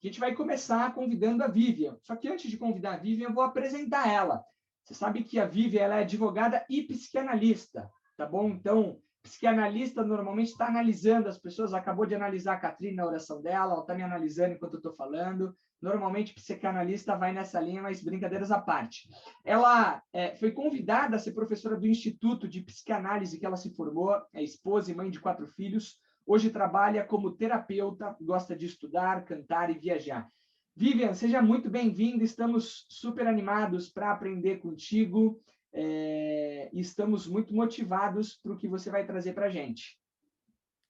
A gente vai começar convidando a Vivian. Só que antes de convidar a Vivian, eu vou apresentar ela. Você sabe que a Vivian ela é advogada e psicanalista, tá bom? Então, psicanalista normalmente está analisando as pessoas, acabou de analisar a Catrine na oração dela, ela está me analisando enquanto eu estou falando. Normalmente, psicanalista vai nessa linha, mas brincadeiras à parte. Ela foi convidada a ser professora do Instituto de Psicanálise que ela se formou, é esposa e mãe de 4 filhos. Hoje trabalha como terapeuta, gosta de estudar, cantar e viajar. Vivian, seja muito bem-vinda, estamos super animados para aprender contigo e estamos muito motivados para o que você vai trazer para a gente.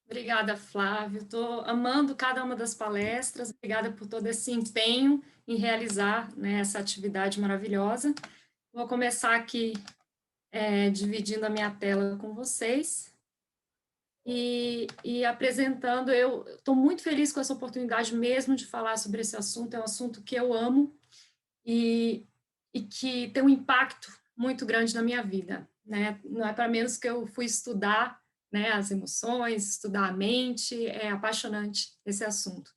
Obrigada, Flávio. Estou amando cada uma das palestras. Obrigada por todo esse empenho em realizar, né, essa atividade maravilhosa. Vou começar aqui dividindo a minha tela com vocês e apresentando. Eu estou muito feliz com essa oportunidade mesmo de falar sobre esse assunto. É um assunto que eu amo e que tem um impacto muito grande na minha vida, né? Não é para menos que eu fui estudar, né, as emoções, estudar a mente, é apaixonante esse assunto.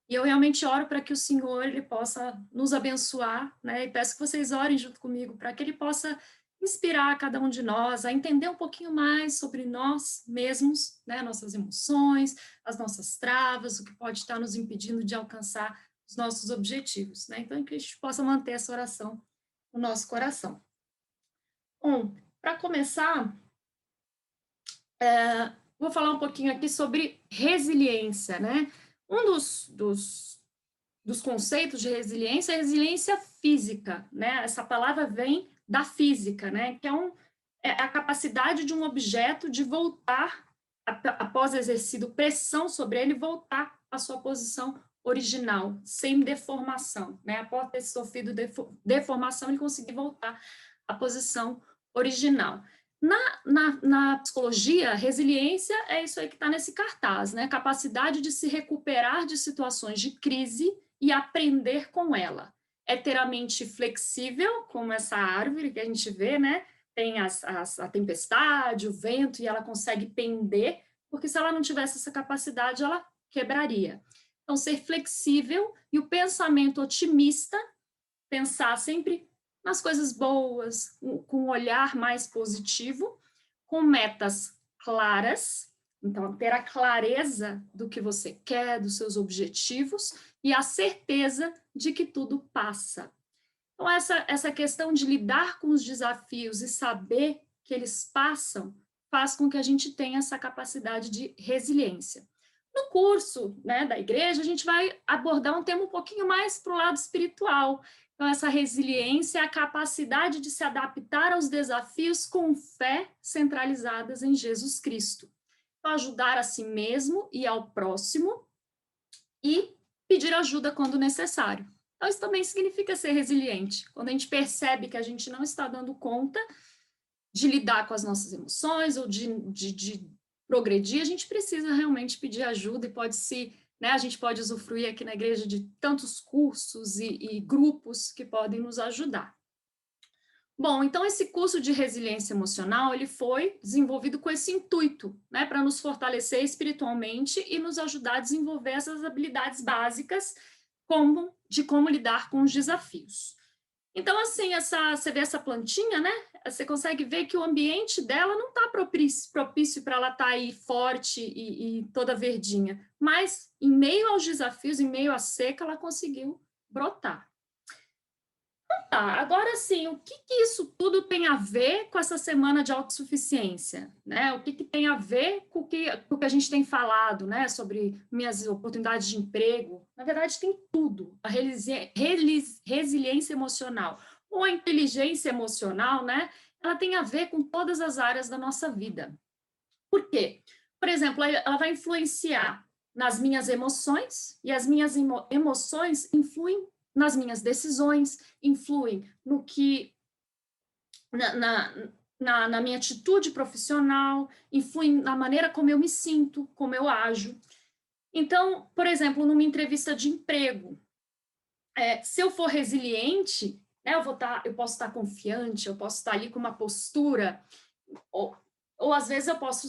E eu realmente oro para que o Senhor ele possa nos abençoar, né? E peço que vocês orem junto comigo para que ele possa inspirar cada um de nós a entender um pouquinho mais sobre nós mesmos, né, nossas emoções, as nossas travas, o que pode estar nos impedindo de alcançar os nossos objetivos, né? Então, que a gente possa manter essa oração no nosso coração. Bom, para começar, vou falar um pouquinho aqui sobre resiliência, né? Um dos conceitos de resiliência é a resiliência física, né? Essa palavra vem da física, né? Que é a capacidade de um objeto de voltar, após exercido pressão sobre ele, voltar à sua posição original, sem deformação, né? Após ter sofrido deformação, ele conseguir voltar à posição original. Na psicologia, resiliência é isso aí que está nesse cartaz, né? Capacidade de se recuperar de situações de crise e aprender com ela. É ter a mente flexível, como essa árvore que a gente vê, né? Tem a tempestade, o vento, e ela consegue pender, porque se ela não tivesse essa capacidade, ela quebraria. Então, ser flexível e o pensamento otimista, pensar sempre nas coisas boas, com um olhar mais positivo, com metas claras, então, ter a clareza do que você quer, dos seus objetivos, e a certeza de que tudo passa. Então, essa questão de lidar com os desafios e saber que eles passam, faz com que a gente tenha essa capacidade de resiliência. No curso, né, da igreja, a gente vai abordar um tema um pouquinho mais para o lado espiritual. Então, essa resiliência é a capacidade de se adaptar aos desafios com fé centralizadas em Jesus Cristo. Então, ajudar a si mesmo e ao próximo e pedir ajuda quando necessário. Então, isso também significa ser resiliente. Quando a gente percebe que a gente não está dando conta de lidar com as nossas emoções ou de progredir, a gente precisa realmente pedir ajuda e né, a gente pode usufruir aqui na igreja de tantos cursos e grupos que podem nos ajudar. Bom, então esse curso de resiliência emocional, ele foi desenvolvido com esse intuito, né, para nos fortalecer espiritualmente e nos ajudar a desenvolver essas habilidades básicas de como lidar com os desafios. Então, assim, você vê essa plantinha, né? Você consegue ver que o ambiente dela não está propício para ela estar aí forte e toda verdinha, mas em meio aos desafios, em meio à seca, ela conseguiu brotar. Tá, agora sim, o que isso tudo tem a ver com essa semana de autossuficiência, né? O que tem a ver com o que a gente tem falado, né? Sobre minhas oportunidades de emprego. Na verdade, tem tudo. A resiliência emocional ou a inteligência emocional, né? Ela tem a ver com todas as áreas da nossa vida. Por quê? Por exemplo, ela vai influenciar nas minhas emoções e as minhas emoções influem nas minhas decisões, influem no que na minha atitude profissional, influem na maneira como eu me sinto, como eu ajo. Então, por exemplo, numa entrevista de emprego, se eu for resiliente, né, eu posso estar confiante, eu posso estar ali com uma postura, ou às vezes eu posso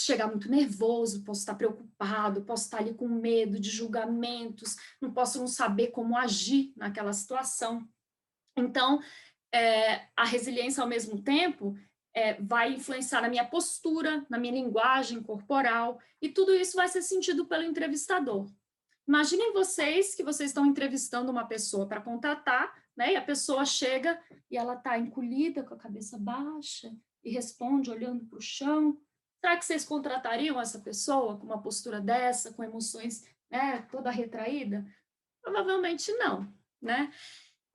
chegar muito nervoso, posso estar preocupado, posso estar ali com medo de julgamentos, não posso não saber como agir naquela situação. Então, a resiliência, ao mesmo tempo, vai influenciar na minha postura, na minha linguagem corporal, e tudo isso vai ser sentido pelo entrevistador. Imaginem vocês que vocês estão entrevistando uma pessoa para contratar, né? E a pessoa chega e ela está encolhida, com a cabeça baixa, e responde olhando para o chão. Será que vocês contratariam essa pessoa com uma postura dessa, com emoções, né, toda retraída? Provavelmente não, né?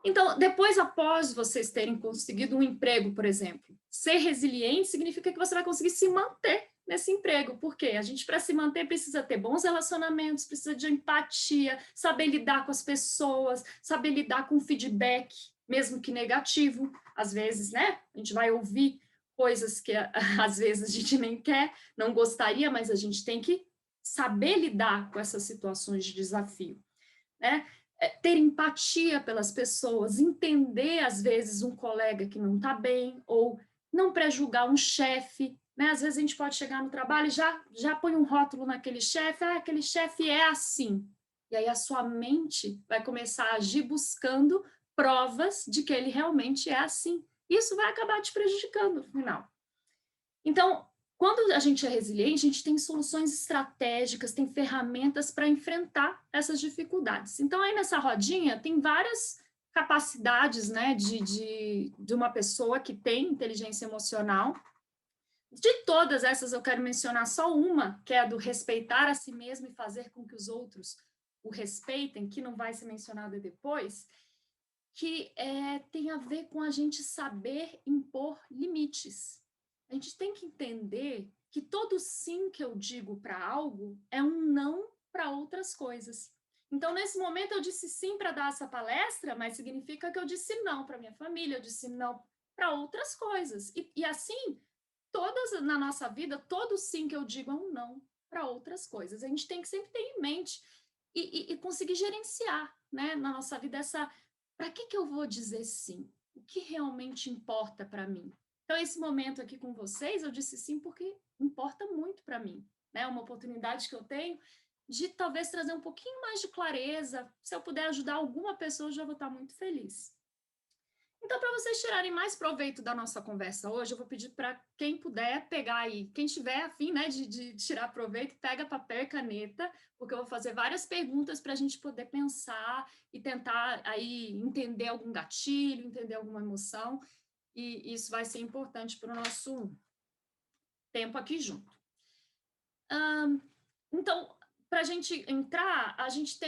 Então, depois, após vocês terem conseguido um emprego, por exemplo, ser resiliente significa que você vai conseguir se manter nesse emprego. Por quê? A gente, para se manter, precisa ter bons relacionamentos, precisa de empatia, saber lidar com as pessoas, saber lidar com feedback, mesmo que negativo. Às vezes, né? A gente vai ouvir coisas que, às vezes, a gente nem quer, não gostaria, mas a gente tem que saber lidar com essas situações de desafio, né? Ter empatia pelas pessoas, entender, às vezes, um colega que não está bem, ou não prejulgar um chefe, né? Às vezes a gente pode chegar no trabalho e já põe um rótulo naquele chefe, aquele chefe é assim. E aí a sua mente vai começar a agir buscando provas de que ele realmente é assim. Isso vai acabar te prejudicando no final. Então, quando a gente é resiliente, a gente tem soluções estratégicas, tem ferramentas para enfrentar essas dificuldades. Então, aí nessa rodinha, tem várias capacidades, né, de uma pessoa que tem inteligência emocional. De todas essas, eu quero mencionar só uma, que é a do respeitar a si mesmo e fazer com que os outros o respeitem, que não vai ser mencionada depois, que tem a ver com a gente saber impor limites. A gente tem que entender que todo sim que eu digo para algo é um não para outras coisas. Então, nesse momento, eu disse sim para dar essa palestra, mas significa que eu disse não para minha família, eu disse não para outras coisas. E assim, todas na nossa vida, todo sim que eu digo é um não para outras coisas. A gente tem que sempre ter em mente e conseguir gerenciar, né, na nossa vida essa... Para que eu vou dizer sim? O que realmente importa para mim? Então, esse momento aqui com vocês, eu disse sim porque importa muito para mim, né? Uma oportunidade que eu tenho de talvez trazer um pouquinho mais de clareza. Se eu puder ajudar alguma pessoa, eu já vou estar muito feliz. Então, para vocês tirarem mais proveito da nossa conversa hoje, eu vou pedir para quem puder pegar aí, quem tiver afim, né, de tirar proveito, pega papel e caneta, porque eu vou fazer várias perguntas para a gente poder pensar e tentar aí entender algum gatilho, entender alguma emoção, e isso vai ser importante para o nosso tempo aqui junto. Então, para a gente entrar, a gente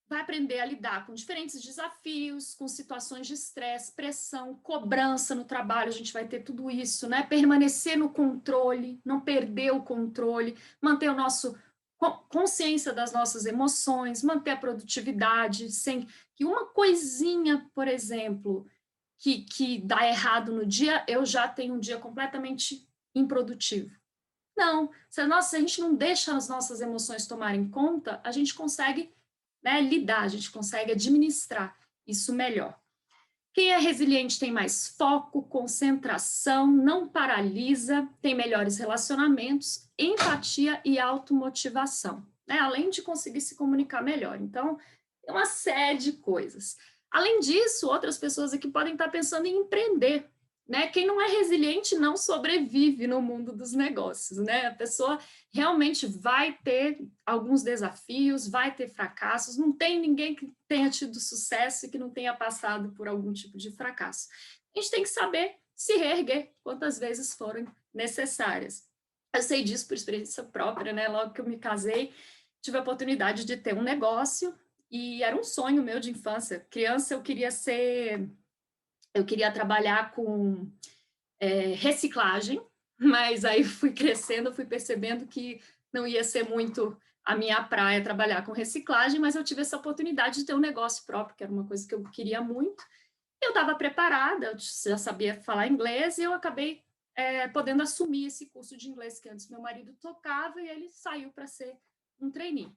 vai aprender a lidar com diferentes desafios, com situações de estresse, pressão, cobrança no trabalho, a gente vai ter tudo isso, né? Permanecer no controle, não perder o controle, manter o nosso consciência das nossas emoções, manter a produtividade, sem que uma coisinha, por exemplo, que dá errado no dia, eu já tenho um dia completamente improdutivo. Não, se a gente não deixa as nossas emoções tomarem conta, a gente consegue, né, lidar, a gente consegue administrar isso melhor. Quem é resiliente tem mais foco, concentração, não paralisa, tem melhores relacionamentos, empatia e automotivação, né? Além de conseguir se comunicar melhor. Então, é uma série de coisas. Além disso, outras pessoas aqui podem estar pensando em empreender, né? Quem não é resiliente não sobrevive no mundo dos negócios, né? A pessoa realmente vai ter alguns desafios, vai ter fracassos, não tem ninguém que tenha tido sucesso e que não tenha passado por algum tipo de fracasso. A gente tem que saber se reerguer quantas vezes forem necessárias. Eu sei disso por experiência própria, né? Logo que eu me casei, tive a oportunidade de ter um negócio e era um sonho meu de infância. Criança, eu queria trabalhar com reciclagem, mas aí fui crescendo, fui percebendo que não ia ser muito a minha praia trabalhar com reciclagem, mas eu tive essa oportunidade de ter um negócio próprio, que era uma coisa que eu queria muito. Eu estava preparada, eu já sabia falar inglês, e eu acabei podendo assumir esse curso de inglês que antes meu marido tocava, e ele saiu para ser um trainee.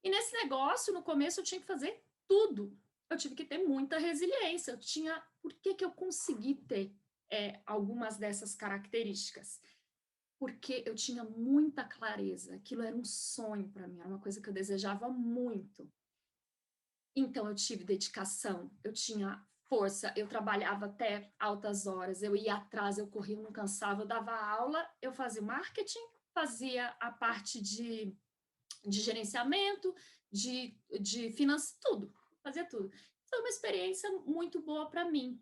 E nesse negócio, no começo, eu tinha que fazer tudo. Eu tive que ter muita resiliência. Por que eu consegui ter algumas dessas características? porque eu tinha muita clareza, aquilo era um sonho para mim, era uma coisa que eu desejava muito. Então, eu tive dedicação, eu tinha força, eu trabalhava até altas horas, eu ia atrás, eu corria, eu não cansava, eu dava aula, eu fazia marketing, fazia a parte de gerenciamento, de finanças, tudo, fazia tudo. Foi uma experiência muito boa para mim.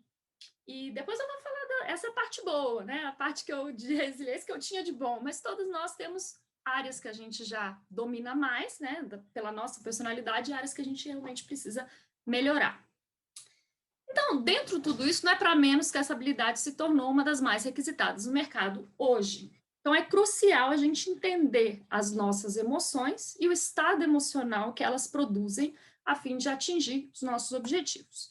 E depois eu vou falar dessa parte boa, né? A parte de resiliência que eu tinha de bom, mas todos nós temos áreas que a gente já domina mais, né? Pela nossa personalidade, e áreas que a gente realmente precisa melhorar. Então, dentro de tudo isso, não é para menos que essa habilidade se tornou uma das mais requisitadas no mercado hoje. Então, é crucial a gente entender as nossas emoções e o estado emocional que elas produzem a fim de atingir os nossos objetivos.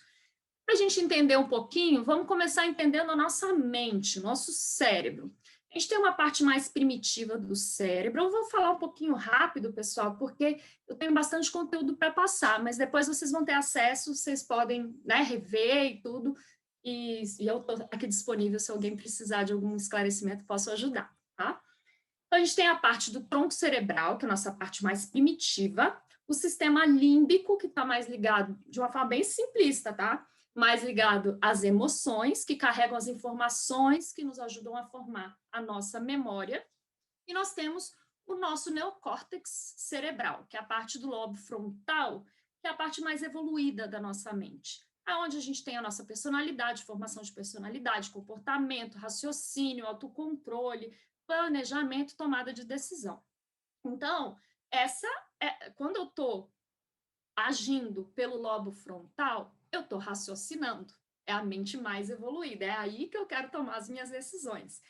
Para a gente entender um pouquinho, vamos começar entendendo a nossa mente, o nosso cérebro. A gente tem uma parte mais primitiva do cérebro. Eu vou falar um pouquinho rápido, pessoal, porque eu tenho bastante conteúdo para passar, mas depois vocês vão ter acesso, vocês podem, né, rever e tudo. E eu estou aqui disponível se alguém precisar de algum esclarecimento, posso ajudar, tá? Então, a gente tem a parte do tronco cerebral, que é a nossa parte mais primitiva, o sistema límbico, que está mais ligado, de uma forma bem simplista, tá? Mais ligado às emoções, que carregam as informações que nos ajudam a formar a nossa memória. E nós temos o nosso neocórtex cerebral, que é a parte do lobo frontal, que é a parte mais evoluída da nossa mente. Aonde a gente tem a nossa personalidade, formação de personalidade, comportamento, raciocínio, autocontrole, planejamento, tomada de decisão. Então, quando eu estou agindo pelo lobo frontal, eu estou raciocinando. É a mente mais evoluída, é aí que eu quero tomar as minhas decisões.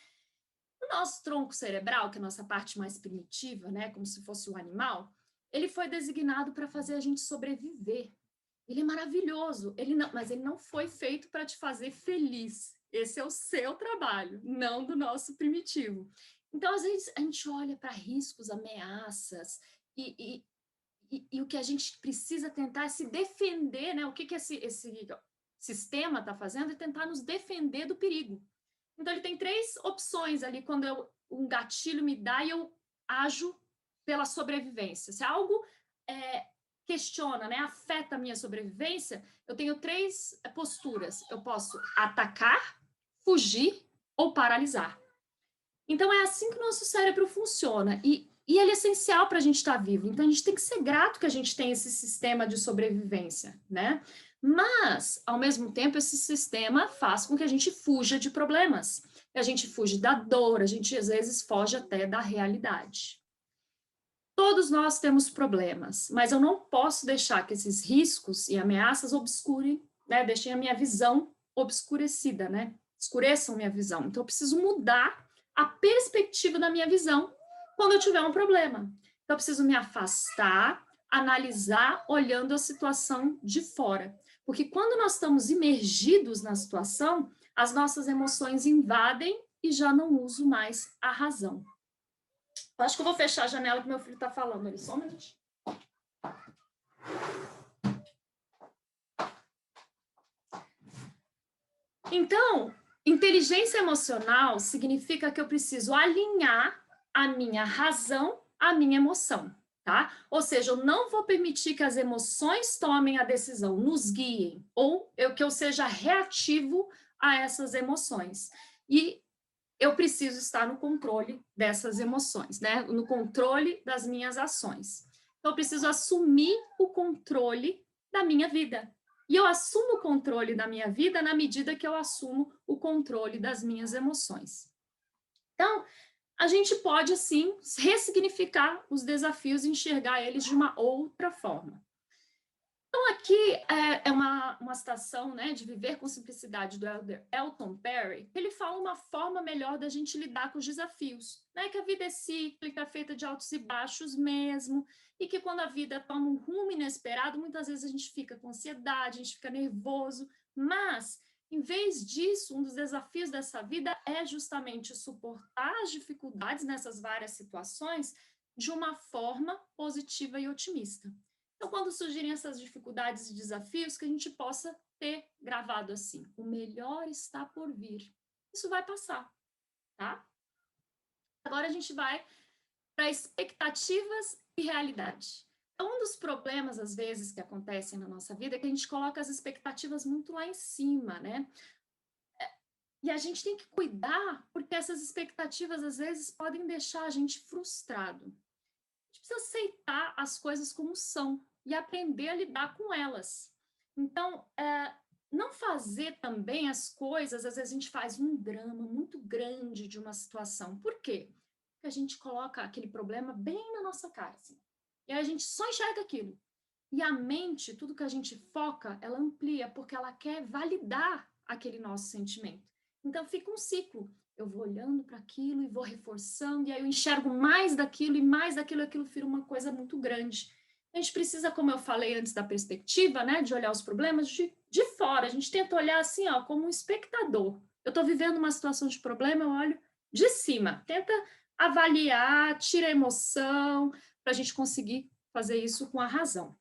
O nosso tronco cerebral, que é a nossa parte mais primitiva, né, como se fosse um animal, ele foi designado para fazer a gente sobreviver. Ele é maravilhoso, mas ele não foi feito para te fazer feliz. Esse é o seu trabalho, não do nosso primitivo. Então, às vezes, a gente olha para riscos, ameaças, e o que a gente precisa tentar é se defender, né? O que esse sistema está fazendo é tentar nos defender do perigo. Então, ele tem 3 opções ali quando um gatilho me dá e eu ajo pela sobrevivência. Se algo questiona, né, afeta a minha sobrevivência, eu tenho 3 posturas. Eu posso atacar, fugir ou paralisar. Então, é assim que o nosso cérebro funciona. E ele é essencial para a gente estar vivo. Então, a gente tem que ser grato que a gente tem esse sistema de sobrevivência, né? Mas, ao mesmo tempo, esse sistema faz com que a gente fuja de problemas. A gente fuge da dor, a gente às vezes foge até da realidade. Todos nós temos problemas, mas eu não posso deixar que esses riscos e ameaças obscurem, né? Deixem a minha visão obscurecida, né? Escureçam minha visão. Então, eu preciso mudar a perspectiva da minha visão quando eu tiver um problema. Então, eu preciso me afastar, analisar, olhando a situação de fora. Porque quando nós estamos imergidos na situação, as nossas emoções invadem e já não uso mais a razão. Eu acho que eu vou fechar a janela que meu filho está falando ali. Só um minutinho. Então, inteligência emocional significa que eu preciso alinhar a minha razão à minha emoção, tá? Ou seja, eu não vou permitir que as emoções tomem a decisão, nos guiem, ou que eu seja reativo a essas emoções. E eu preciso estar no controle dessas emoções, né? No controle das minhas ações. Então, eu preciso assumir o controle da minha vida. E eu assumo o controle da minha vida na medida que eu assumo o controle das minhas emoções. Então, a gente pode, assim, ressignificar os desafios e enxergar eles de uma outra forma. Então, aqui é uma citação, né, de Viver com Simplicidade, do Elton Perry, que ele fala uma forma melhor da gente lidar com os desafios, né, que a vida é cíclica, feita de altos e baixos mesmo, e que quando a vida toma um rumo inesperado, muitas vezes a gente fica com ansiedade, a gente fica nervoso, mas, em vez disso, um dos desafios dessa vida é justamente suportar as dificuldades nessas várias situações de uma forma positiva e otimista. Então, quando surgirem essas dificuldades e desafios, que a gente possa ter gravado assim: o melhor está por vir. Isso vai passar, tá? Agora a gente vai para expectativas e realidade. Então, um dos problemas, às vezes, que acontecem na nossa vida é que a gente coloca as expectativas muito lá em cima, né? E a gente tem que cuidar, porque essas expectativas, às vezes, podem deixar a gente frustrado. A gente precisa aceitar as coisas como são e aprender a lidar com elas. Então, não fazer também as coisas, às vezes a gente faz um drama muito grande de uma situação. Por quê? Porque a gente coloca aquele problema bem na nossa cara, assim. E aí a gente só enxerga aquilo. E a mente, tudo que a gente foca, ela amplia, porque ela quer validar aquele nosso sentimento. Então fica um ciclo. Eu vou olhando para aquilo e vou reforçando, e aí eu enxergo mais daquilo e mais daquilo, e aquilo vira uma coisa muito grande. A gente precisa, como eu falei antes da perspectiva, né, de olhar os problemas de fora. A gente tenta olhar assim, ó, como um espectador. Eu estou vivendo uma situação de problema, eu olho de cima. Tenta avaliar, tira a emoção, para a gente conseguir fazer isso com a razão.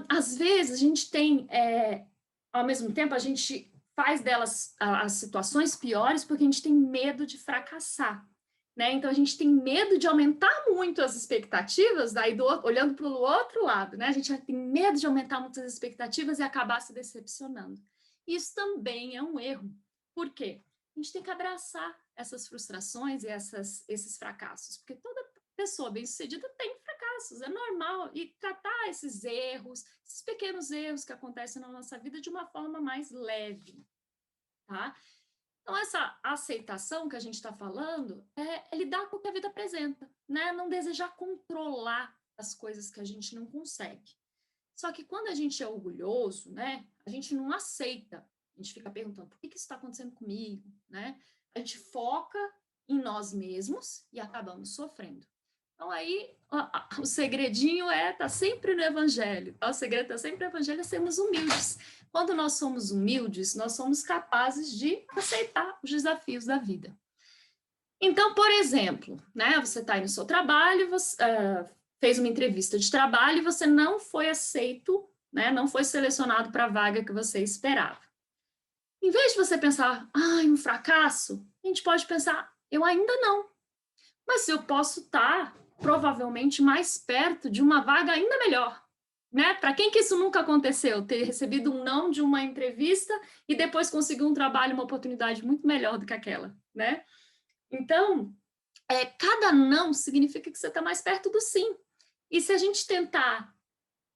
Às vezes a gente tem, ao mesmo tempo, a gente faz delas as situações piores porque a gente tem medo de fracassar, né? Então a gente tem medo de aumentar muito as expectativas, daí olhando para o outro lado, né? A gente tem medo de aumentar muitas expectativas e acabar se decepcionando. Isso também é um erro. Por quê? A gente tem que abraçar essas frustrações e esses fracassos, porque toda pessoa bem-sucedida tem fracassos, é normal, e tratar esses erros, esses pequenos erros que acontecem na nossa vida de uma forma mais leve, tá? Então, essa aceitação que a gente está falando é lidar com o que a vida apresenta, né? Não desejar controlar as coisas que a gente não consegue. Só que quando a gente é orgulhoso, né? A gente não aceita. A gente fica perguntando, por que isso está acontecendo comigo, né? A gente foca em nós mesmos e acabamos sofrendo. Então, aí, o segredinho tá sempre no evangelho. Tá? O segredo está sempre no evangelho, é sermos humildes. Quando nós somos humildes, nós somos capazes de aceitar os desafios da vida. Então, por exemplo, né, você está aí no seu trabalho, você fez uma entrevista de trabalho e você não foi aceito, né, não foi selecionado para a vaga que você esperava. Em vez de você pensar, um fracasso, a gente pode pensar, eu ainda não. Mas eu posso estar provavelmente mais perto de uma vaga ainda melhor, né? Para quem que isso nunca aconteceu? Ter recebido um não de uma entrevista e depois conseguir um trabalho, uma oportunidade muito melhor do que aquela, né? Então, cada não significa que você está mais perto do sim. E se a gente tentar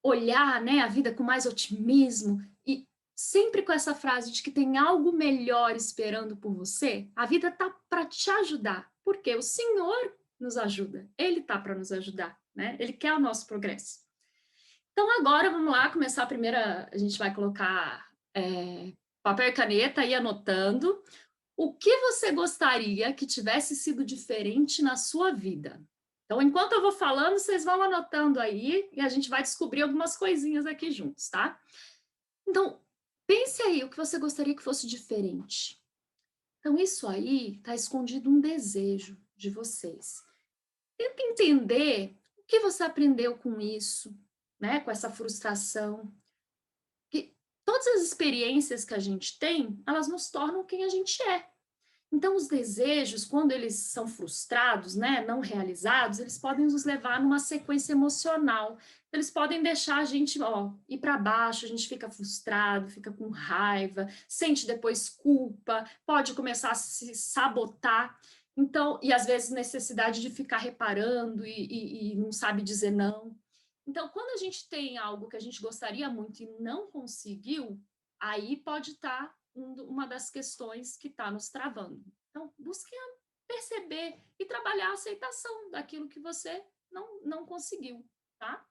olhar, né, a vida com mais otimismo e sempre com essa frase de que tem algo melhor esperando por você, a vida está para te ajudar. Porque o Senhor nos ajuda, Ele está para nos ajudar, né? Ele quer o nosso progresso. Então, agora, vamos lá, começar a primeira, a gente vai colocar papel e caneta e anotando o que você gostaria que tivesse sido diferente na sua vida. Então, enquanto eu vou falando, vocês vão anotando aí e a gente vai descobrir algumas coisinhas aqui juntos, tá? Então, pense aí o que você gostaria que fosse diferente. Então, isso aí está escondido um desejo de vocês. Tenta entender o que você aprendeu com isso, né? Com essa frustração. Que todas as experiências que a gente tem, elas nos tornam quem a gente é. Então, os desejos, quando eles são frustrados, né, não realizados, eles podem nos levar numa sequência emocional. Eles podem deixar a gente ir para baixo, a gente fica frustrado, fica com raiva, sente depois culpa, pode começar a se sabotar. Então, e às vezes necessidade de ficar reparando e não sabe dizer não. Então, quando a gente tem algo que a gente gostaria muito e não conseguiu, aí pode estar uma das questões que está nos travando. Então, busque perceber e trabalhar a aceitação daquilo que você não conseguiu, tá?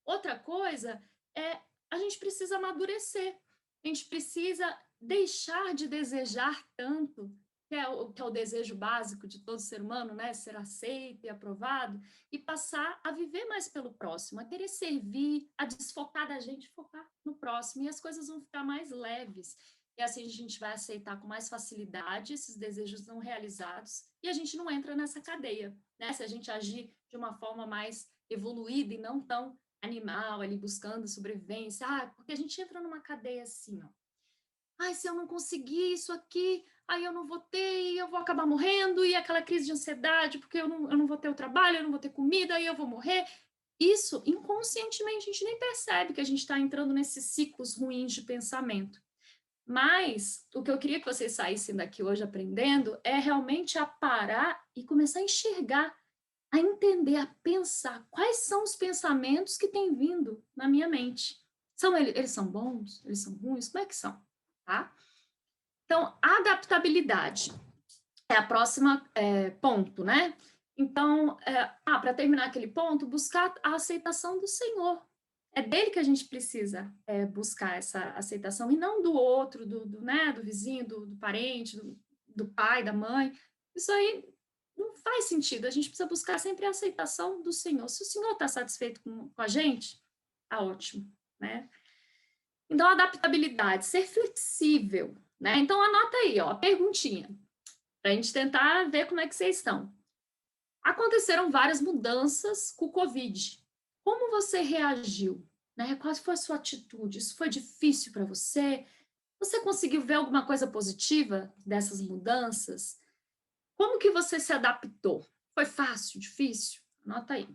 Outra coisa é a gente precisa amadurecer. A gente precisa deixar de desejar tanto, que é o desejo básico de todo ser humano, né? Ser aceito e aprovado, e passar a viver mais pelo próximo, a querer servir, a desfocar da gente, focar no próximo, e as coisas vão ficar mais leves. E assim a gente vai aceitar com mais facilidade esses desejos não realizados, e a gente não entra nessa cadeia, né? Se a gente agir de uma forma mais evoluída e não tão animal ali buscando sobrevivência, porque a gente entra numa cadeia assim, ó. Se eu não conseguir isso aqui, aí eu não vou ter, e eu vou acabar morrendo, e aquela crise de ansiedade, porque eu não vou ter o trabalho, eu não vou ter comida, e eu vou morrer. Isso, inconscientemente, a gente nem percebe que a gente está entrando nesses ciclos ruins de pensamento. Mas o que eu queria que vocês saíssem daqui hoje aprendendo é realmente a parar e começar a enxergar, a entender, a pensar quais são os pensamentos que têm vindo na minha mente. Eles são bons? Eles são ruins? Como é que são? Tá? Então, adaptabilidade é a próxima ponto, né? Então, para terminar aquele ponto, buscar a aceitação do Senhor. É dele que a gente precisa buscar essa aceitação, e não do outro, né, do vizinho, do parente, do pai, da mãe. Isso aí não faz sentido. A gente precisa buscar sempre a aceitação do Senhor. Se o Senhor está satisfeito com a gente, tá ótimo, né? Então, adaptabilidade, ser flexível, né? Então, anota aí, ó, a perguntinha, para a gente tentar ver como é que vocês estão. Aconteceram várias mudanças com o Covid. Como você reagiu? Né? Qual foi a sua atitude? Isso foi difícil para você? Você conseguiu ver alguma coisa positiva dessas mudanças? Como que você se adaptou? Foi fácil, difícil? Anota aí.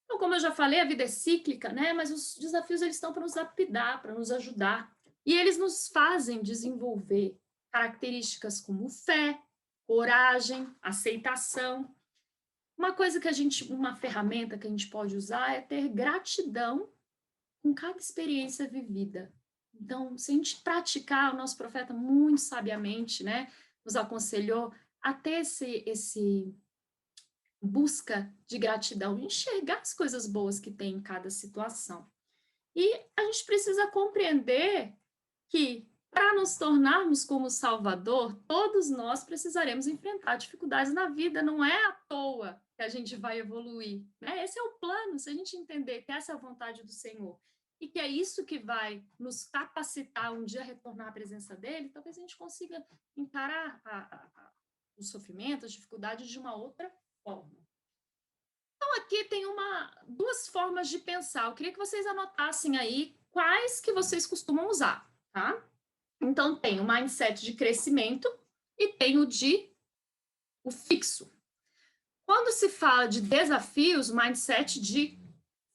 Então, como eu já falei, a vida é cíclica, né? Mas os desafios eles estão para nos lapidar, para nos ajudar. E eles nos fazem desenvolver características como fé, coragem, aceitação. Uma ferramenta que a gente pode usar é ter gratidão com cada experiência vivida. Então, se a gente praticar, o nosso profeta muito sabiamente, né, nos aconselhou a ter esse busca de gratidão, enxergar as coisas boas que tem em cada situação. E a gente precisa compreender que, para nos tornarmos como Salvador, todos nós precisaremos enfrentar dificuldades na vida, não é à toa que a gente vai evoluir, né? Esse é o plano, se a gente entender que essa é a vontade do Senhor e que é isso que vai nos capacitar um dia a retornar à presença dele, talvez a gente consiga encarar o sofrimento, as dificuldades de uma outra forma. Então, aqui tem duas formas de pensar. Eu queria que vocês anotassem aí quais que vocês costumam usar, tá? Então, tem o mindset de crescimento e tem o fixo. Quando se fala de desafios, o mindset de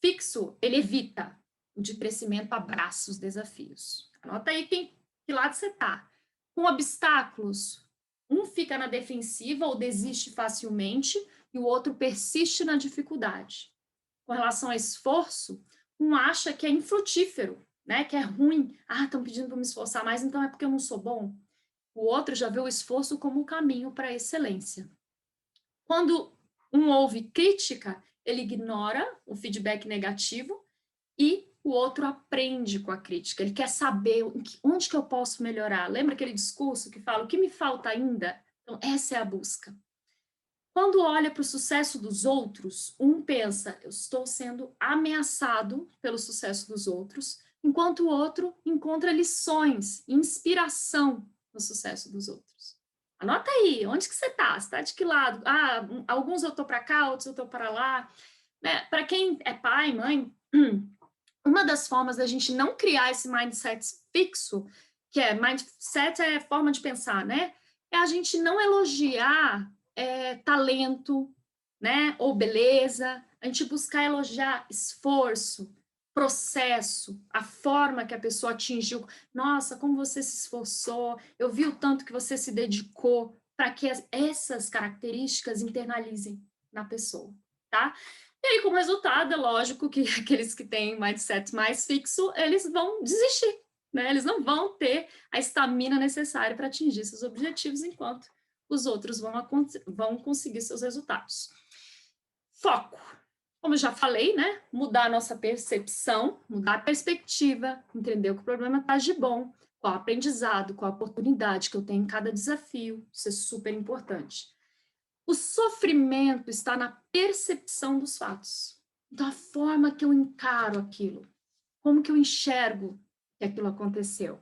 fixo, ele evita. O de crescimento abraça os desafios. Anota aí que lado você está. Com obstáculos, um fica na defensiva ou desiste facilmente e o outro persiste na dificuldade. Com relação a esforço, um acha que é infrutífero, né? Que é ruim. Estão pedindo para me esforçar mais, então é porque eu não sou bom. O outro já vê o esforço como um caminho para a excelência. Quando um ouve crítica, ele ignora o feedback negativo e o outro aprende com a crítica. Ele quer saber onde que eu posso melhorar. Lembra aquele discurso que fala o que me falta ainda? Então, essa é a busca. Quando olha para o sucesso dos outros, um pensa, eu estou sendo ameaçado pelo sucesso dos outros, enquanto o outro encontra lições, inspiração no sucesso dos outros. Anota aí, onde que você está? Você está de que lado? Alguns eu estou para cá, outros eu estou para lá. Né? Para quem é pai, mãe, uma das formas da gente não criar esse mindset fixo, que mindset é forma de pensar, né? É a gente não elogiar talento, né? Ou beleza, a gente buscar elogiar esforço, processo, a forma que a pessoa atingiu. Nossa, como você se esforçou, eu vi o tanto que você se dedicou para que essas características internalizem na pessoa, tá? E aí, como resultado, é lógico que aqueles que têm mindset mais fixo, eles vão desistir, né? Eles não vão ter a estamina necessária para atingir seus objetivos, enquanto os outros vão conseguir seus resultados. Foco. Como eu já falei, né? Mudar a nossa percepção, mudar a perspectiva, entender o que o problema está de bom, qual aprendizado, qual oportunidade que eu tenho em cada desafio. Isso é super importante. O sofrimento está na percepção dos fatos. Da forma que eu encaro aquilo. Como que eu enxergo que aquilo aconteceu.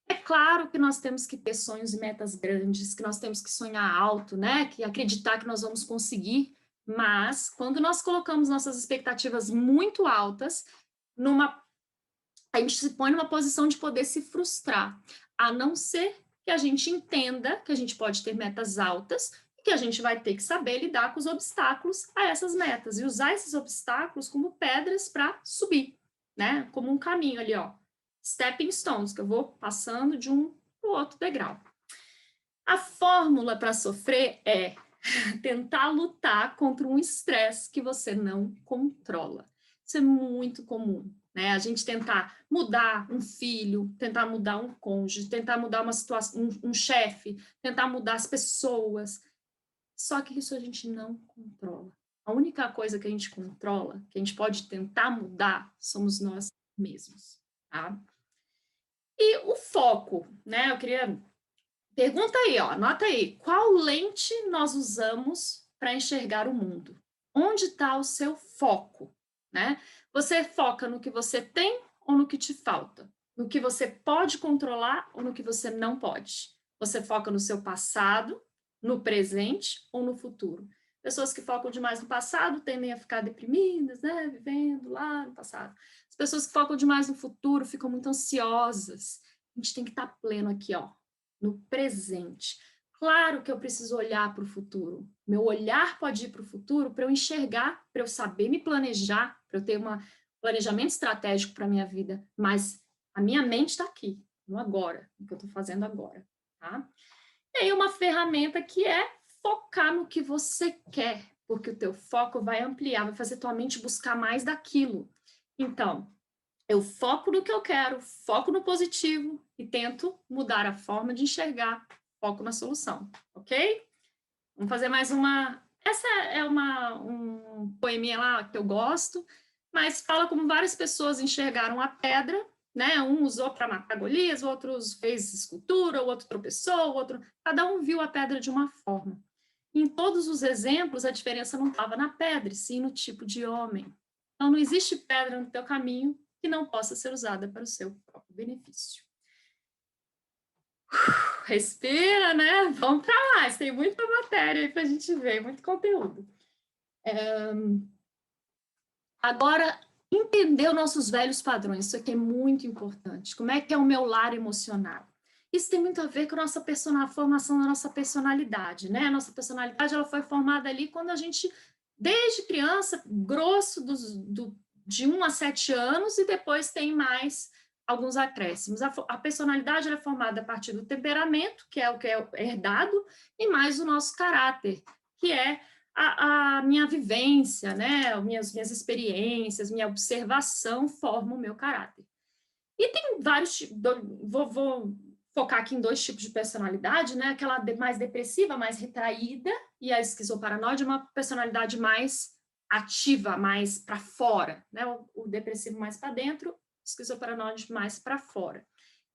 É claro que nós temos que ter sonhos e metas grandes, que nós temos que sonhar alto, né? Que acreditar que nós vamos conseguir, mas quando nós colocamos nossas expectativas muito altas, a gente se põe numa posição de poder se frustrar, a não ser que a gente entenda que a gente pode ter metas altas e que a gente vai ter que saber lidar com os obstáculos a essas metas e usar esses obstáculos como pedras para subir, né? Como um caminho ali, ó. Stepping stones, que eu vou passando de um para o outro degrau. A fórmula para sofrer é tentar lutar contra um estresse que você não controla. Isso é muito comum, né? A gente tentar mudar um filho, tentar mudar um cônjuge, tentar mudar uma situação, um chefe, tentar mudar as pessoas. Só que isso a gente não controla. A única coisa que a gente controla, que a gente pode tentar mudar, somos nós mesmos, tá? E o foco, né? Eu queria... Pergunta aí, ó, anota aí. Qual lente nós usamos para enxergar o mundo? Onde está o seu foco, né? Você foca no que você tem ou no que te falta? No que você pode controlar ou no que você não pode? Você foca no seu passado, no presente ou no futuro? Pessoas que focam demais no passado tendem a ficar deprimidas, né? Vivendo lá no passado. As pessoas que focam demais no futuro ficam muito ansiosas. A gente tem que estar pleno aqui, ó, no presente. Claro que eu preciso olhar para o futuro. Meu olhar pode ir para o futuro para eu enxergar, para eu saber me planejar, para eu ter um planejamento estratégico para a minha vida, mas a minha mente está aqui, no agora, no que eu estou fazendo agora, tá? E aí uma ferramenta que é focar no que você quer, porque o teu foco vai ampliar, vai fazer tua mente buscar mais daquilo. Então, eu foco no que eu quero, foco no positivo e tento mudar a forma de enxergar, foco na solução, ok? Vamos fazer mais uma... Essa é um poeminha lá que eu gosto, mas fala como várias pessoas enxergaram a pedra, né? Um usou para matar Golias, outros fez escultura, o outro tropeçou, o outro... Cada um viu a pedra de uma forma. Em todos os exemplos, a diferença não estava na pedra, sim no tipo de homem. Então, não existe pedra no teu caminho que não possa ser usada para o seu próprio benefício. Respira, né? Vamos para mais, tem muita matéria aí para a gente ver, muito conteúdo. Agora, entender os nossos velhos padrões, isso aqui é muito importante. Como é que é o meu lar emocional? Isso tem muito a ver com a nossa formação da nossa personalidade, né? A nossa personalidade ela foi formada ali quando a gente, desde criança, grosso de 1 a 7 anos, e depois tem mais alguns acréscimos. A personalidade é formada a partir do temperamento, que é o que é herdado, e mais o nosso caráter, que é a minha vivência, né? Minhas experiências, minha observação formam o meu caráter. E tem vários tipos, vou focar aqui em 2 tipos de personalidade, né? Aquela mais depressiva, mais retraída, e a esquizoparanoide, uma personalidade mais ativa, mais para fora, né? O depressivo mais para dentro, o esquizoparanoide mais para fora.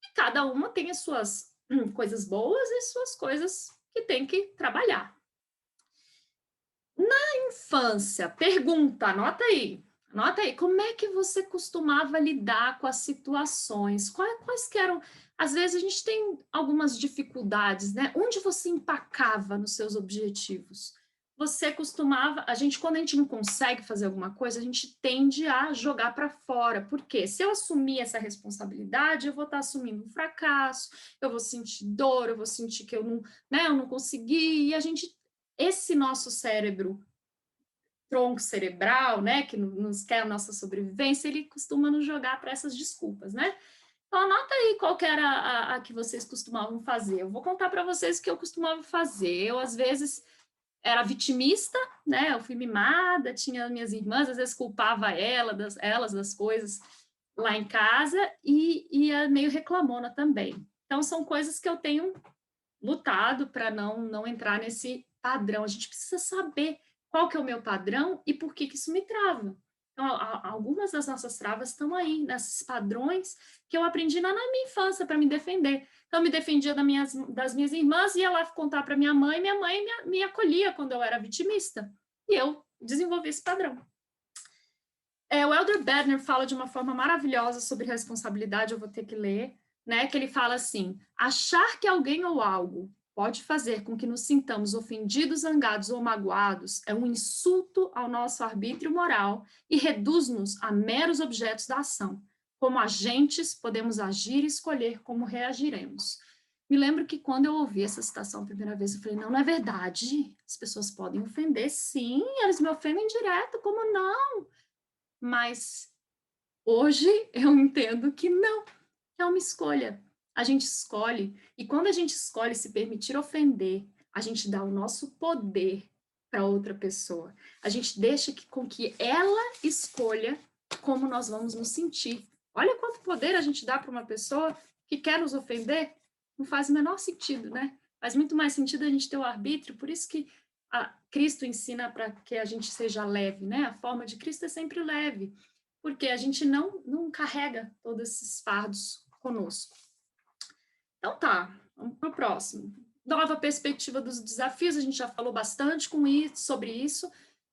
E cada uma tem as suas coisas boas e suas coisas que tem que trabalhar. Na infância, pergunta, anota aí, como é que você costumava lidar com as situações? Quais que eram... Às vezes a gente tem algumas dificuldades, né? Onde você empacava nos seus objetivos? Você costumava... quando a gente não consegue fazer alguma coisa, a gente tende a jogar para fora. Por quê? Se eu assumir essa responsabilidade, eu vou estar assumindo um fracasso, eu vou sentir dor, eu vou sentir que eu não consegui, e esse nosso cérebro, tronco cerebral, né, que nos quer a nossa sobrevivência, ele costuma nos jogar para essas desculpas, né? Então, anota aí qual que era a que vocês costumavam fazer. Eu vou contar para vocês o que eu costumava fazer. Eu, às vezes, era vitimista, né? Eu fui mimada, tinha minhas irmãs, às vezes culpava elas das coisas lá em casa e ia meio reclamona também. Então, são coisas que eu tenho lutado para não entrar nesse padrão. A gente precisa saber qual que é o meu padrão e por que isso me trava. Então, algumas das nossas travas estão aí, nesses padrões que eu aprendi na minha infância para me defender. Então, eu me defendia das minhas irmãs, ia lá contar para minha mãe me acolhia quando eu era vitimista. E eu desenvolvi esse padrão. O Elder Bednar fala de uma forma maravilhosa sobre responsabilidade, eu vou ter que ler, né? Que ele fala assim: achar que alguém ou algo pode fazer com que nos sintamos ofendidos, zangados ou magoados é um insulto ao nosso arbítrio moral e reduz-nos a meros objetos da ação. Como agentes, podemos agir e escolher como reagiremos. Me lembro que quando eu ouvi essa citação a primeira vez, eu falei, não, não é verdade. As pessoas podem ofender, sim, eles me ofendem direto, como não? Mas hoje eu entendo que não, é uma escolha. A gente escolhe, e quando a gente escolhe se permitir ofender, a gente dá o nosso poder para outra pessoa. A gente deixa com que ela escolha como nós vamos nos sentir. Olha quanto poder a gente dá para uma pessoa que quer nos ofender. Não faz o menor sentido, né? Faz muito mais sentido a gente ter o arbítrio, por isso que Cristo ensina para que a gente seja leve, né? A forma de Cristo é sempre leve, porque a gente não carrega todos esses fardos conosco. Então tá, vamos para o próximo. Nova perspectiva dos desafios, a gente já falou bastante sobre isso.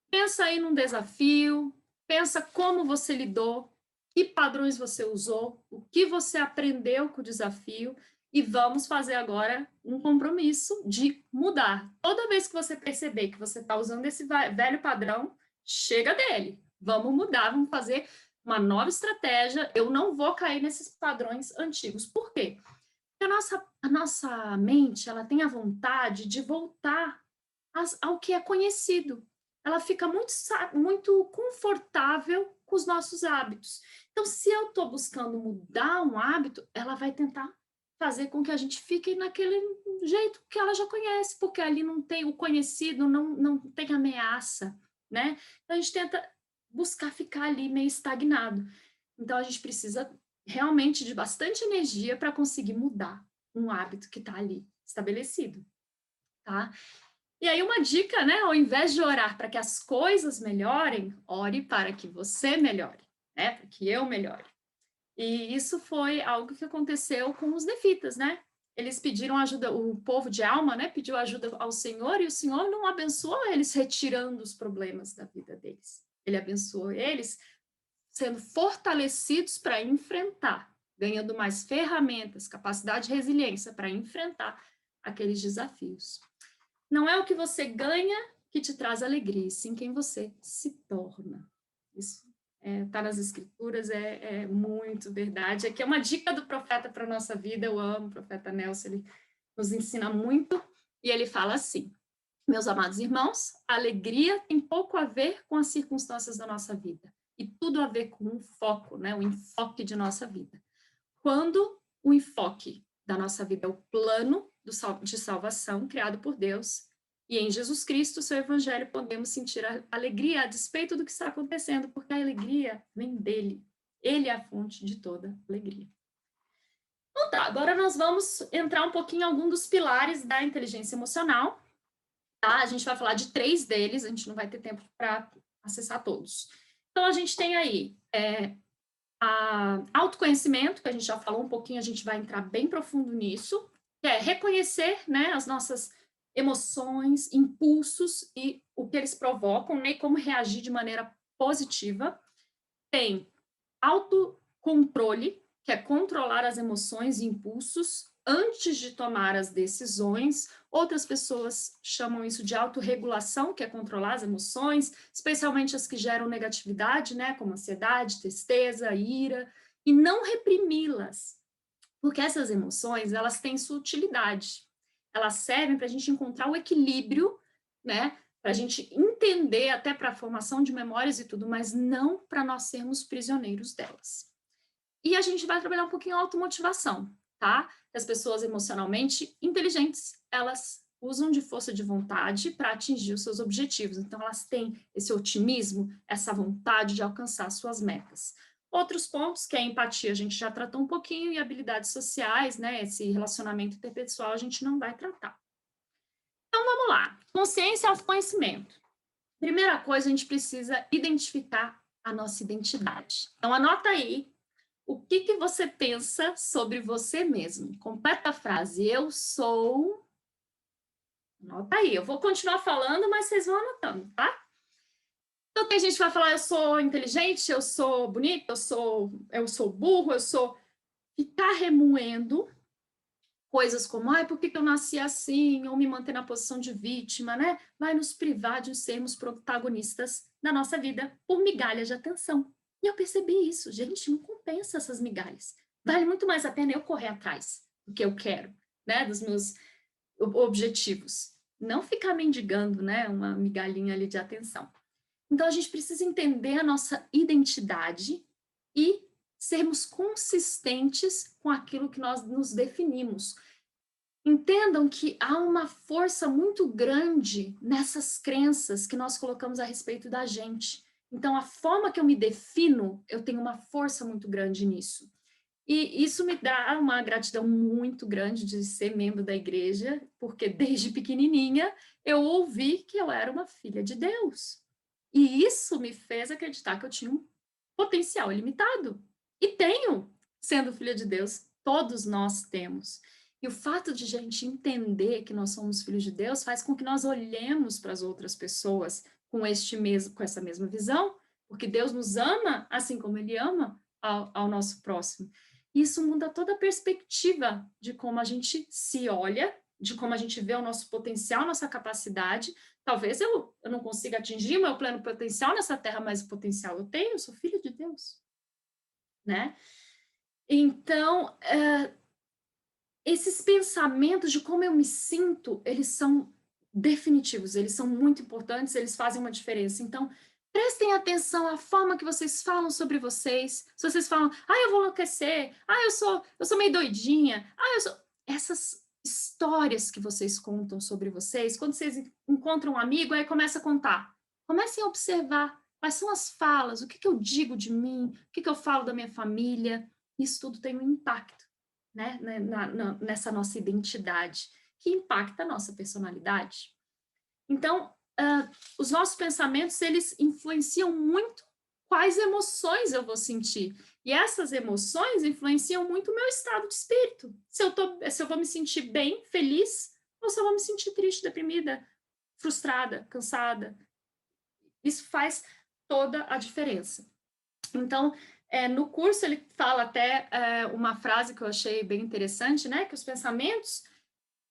Pensa aí num desafio, pensa como você lidou, que padrões você usou, o que você aprendeu com o desafio, e vamos fazer agora um compromisso de mudar. Toda vez que você perceber que você está usando esse velho padrão, chega dele. Vamos mudar, vamos fazer uma nova estratégia. Eu não vou cair nesses padrões antigos. Por quê? Porque a nossa mente, ela tem a vontade de voltar ao que é conhecido. Ela fica muito confortável com os nossos hábitos. Então, se eu estou buscando mudar um hábito, ela vai tentar fazer com que a gente fique naquele jeito que ela já conhece, porque ali não tem o conhecido, não tem ameaça, né? Então, a gente tenta buscar ficar ali meio estagnado. Então, a gente precisa realmente de bastante energia para conseguir mudar um hábito que está ali estabelecido, tá? E aí uma dica, né? Ao invés de orar para que as coisas melhorem, ore para que você melhore, né? Para que eu melhore. E isso foi algo que aconteceu com os nefitas, né? Eles pediram ajuda, o povo de Alma, né? Pediu ajuda ao Senhor e o Senhor não abençoou eles retirando os problemas da vida deles. Ele abençoou eles sendo fortalecidos para enfrentar, ganhando mais ferramentas, capacidade de resiliência para enfrentar aqueles desafios. Não é o que você ganha que te traz alegria, sim quem você se torna. Isso está nas escrituras, é muito verdade. Aqui é uma dica do profeta para a nossa vida, eu amo o profeta Nelson, ele nos ensina muito, e ele fala assim, meus amados irmãos, a alegria tem pouco a ver com as circunstâncias da nossa vida, e tudo a ver com o foco, né, o enfoque de nossa vida. Quando o enfoque da nossa vida é o plano de salvação criado por Deus, e em Jesus Cristo, seu evangelho, podemos sentir a alegria a despeito do que está acontecendo, porque a alegria vem dele. Ele é a fonte de toda alegria. Então tá, agora nós vamos entrar um pouquinho em algum dos pilares da inteligência emocional. Tá? A gente vai falar de 3 deles, a gente não vai ter tempo para acessar todos. Então, a gente tem aí autoconhecimento, que a gente já falou um pouquinho, a gente vai entrar bem profundo nisso, que é reconhecer, né, as nossas emoções, impulsos e o que eles provocam, né, e como reagir de maneira positiva. Tem autocontrole, que é controlar as emoções e impulsos antes de tomar as decisões. Outras pessoas chamam isso de autorregulação, que é controlar as emoções, especialmente as que geram negatividade, né, como ansiedade, tristeza, ira, e não reprimi-las, porque essas emoções, elas têm sua utilidade. Elas servem para a gente encontrar o equilíbrio, né, para a gente entender até para a formação de memórias e tudo, mas não para nós sermos prisioneiros delas. E a gente vai trabalhar um pouquinho a automotivação, tá? As pessoas emocionalmente inteligentes, elas usam de força de vontade para atingir os seus objetivos. Então, elas têm esse otimismo, essa vontade de alcançar suas metas. Outros pontos, que é a empatia, a gente já tratou um pouquinho, e habilidades sociais, né? Esse relacionamento interpessoal, a gente não vai tratar. Então, vamos lá. Consciência e autoconhecimento. Primeira coisa, a gente precisa identificar a nossa identidade. Então, anota aí o que você pensa sobre você mesmo. Completa a frase. Eu sou... Anota aí. Eu vou continuar falando, mas vocês vão anotando, tá? Então, tem gente que vai falar, eu sou inteligente, eu sou bonita, eu sou burro, eu sou... Ficar remoendo coisas como, ai, por que eu nasci assim? Ou me manter na posição de vítima, né? Vai nos privar de sermos protagonistas da nossa vida por migalhas de atenção. E eu percebi isso, gente, não compensa essas migalhas. Vale muito mais a pena eu correr atrás do que eu quero. né, dos meus objetivos. Não ficar mendigando, né, uma migalhinha ali de atenção. Então, a gente precisa entender a nossa identidade e sermos consistentes com aquilo que nós nos definimos. Entendam que há uma força muito grande nessas crenças que nós colocamos a respeito da gente. Então, a forma que eu me defino, eu tenho uma força muito grande nisso. E isso me dá uma gratidão muito grande de ser membro da igreja, porque desde pequenininha eu ouvi que eu era uma filha de Deus. E isso me fez acreditar que eu tinha um potencial ilimitado. E tenho, sendo filha de Deus, todos nós temos. E o fato de a gente entender que nós somos filhos de Deus faz com que nós olhemos para as outras pessoas com essa mesma visão, porque Deus nos ama assim como Ele ama ao nosso próximo. Isso muda toda a perspectiva de como a gente se olha, de como a gente vê o nosso potencial, nossa capacidade. Talvez eu não consiga atingir o meu pleno potencial nessa terra, mas o potencial eu tenho, eu sou filho de Deus, né? Então, esses pensamentos de como eu me sinto, eles são definitivos, eles são muito importantes, eles fazem uma diferença. Então, prestem atenção à forma que vocês falam sobre vocês. Se vocês falam, eu vou enlouquecer, eu sou meio doidinha, eu sou... Essas histórias que vocês contam sobre vocês, quando vocês encontram um amigo, aí começa a contar. Comecem a observar quais são as falas, o que eu digo de mim, o que eu falo da minha família. Isso tudo tem um impacto, né, nessa nossa identidade, que impacta a nossa personalidade. Então, os nossos pensamentos, eles influenciam muito quais emoções eu vou sentir. E essas emoções influenciam muito o meu estado de espírito. Se eu vou me sentir bem, feliz, ou se eu vou me sentir triste, deprimida, frustrada, cansada. Isso faz toda a diferença. Então, no curso ele fala até uma frase que eu achei bem interessante, né? Que os pensamentos,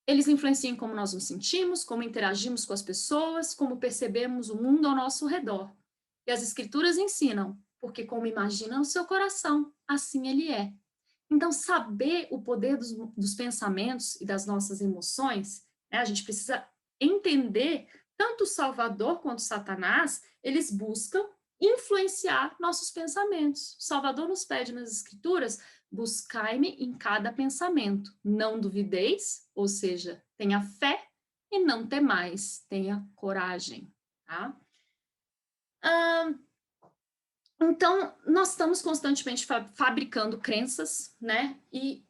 eles influenciam como nós nos sentimos, como interagimos com as pessoas, como percebemos o mundo ao nosso redor. E as escrituras ensinam, porque como imagina no seu coração, assim ele é. Então, saber o poder dos pensamentos e das nossas emoções, né? A gente precisa entender, tanto o Salvador quanto o Satanás, eles buscam influenciar nossos pensamentos. O Salvador nos pede nas Escrituras, buscai-me em cada pensamento, não duvideis, ou seja, tenha fé e não temais, tenha coragem, tá? Então, nós estamos constantemente fabricando crenças, né? E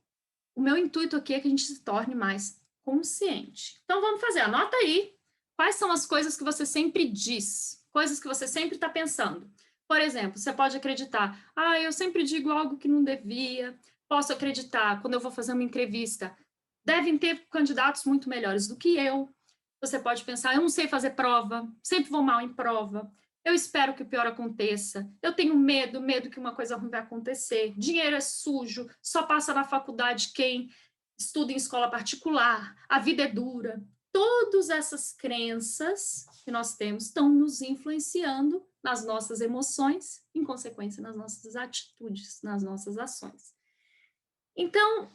o meu intuito aqui é que a gente se torne mais consciente. Então, vamos fazer, anota aí quais são as coisas que você sempre diz, coisas que você sempre está pensando. Por exemplo, você pode acreditar, eu sempre digo algo que não devia. Posso acreditar, quando eu vou fazer uma entrevista, devem ter candidatos muito melhores do que eu. Você pode pensar, eu não sei fazer prova, sempre vou mal em prova. Eu espero que o pior aconteça. Eu tenho medo que uma coisa ruim vai acontecer. Dinheiro é sujo, só passa na faculdade quem estuda em escola particular. A vida é dura. Todas essas crenças que nós temos estão nos influenciando nas nossas emoções, em consequência, nas nossas atitudes, nas nossas ações. Então,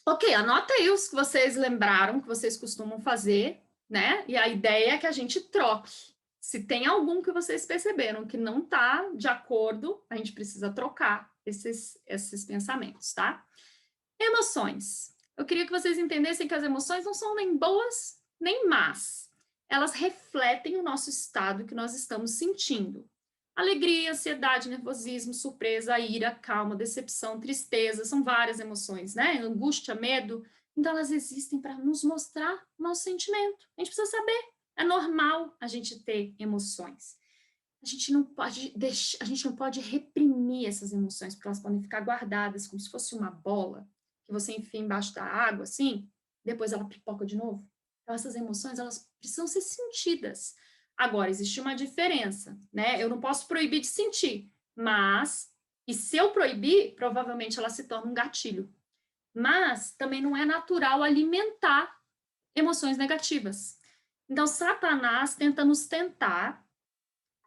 ok, anota aí os que vocês lembraram, que vocês costumam fazer, né? E a ideia é que a gente troque. Se tem algum que vocês perceberam que não está de acordo, a gente precisa trocar esses pensamentos, tá? Emoções. Eu queria que vocês entendessem que as emoções não são nem boas nem más. Elas refletem o nosso estado que nós estamos sentindo. Alegria, ansiedade, nervosismo, surpresa, ira, calma, decepção, tristeza, são várias emoções, né? Angústia, medo. Então, elas existem para nos mostrar o nosso sentimento. A gente precisa saber. É normal a gente ter emoções. A gente não pode reprimir essas emoções, porque elas podem ficar guardadas como se fosse uma bola que você enfia embaixo da água, assim, depois ela pipoca de novo. Então, essas emoções, elas precisam ser sentidas. Agora, existe uma diferença, né? Eu não posso proibir de sentir, mas, e se eu proibir, provavelmente ela se torna um gatilho. Mas também não é natural alimentar emoções negativas. Então, Satanás tenta nos tentar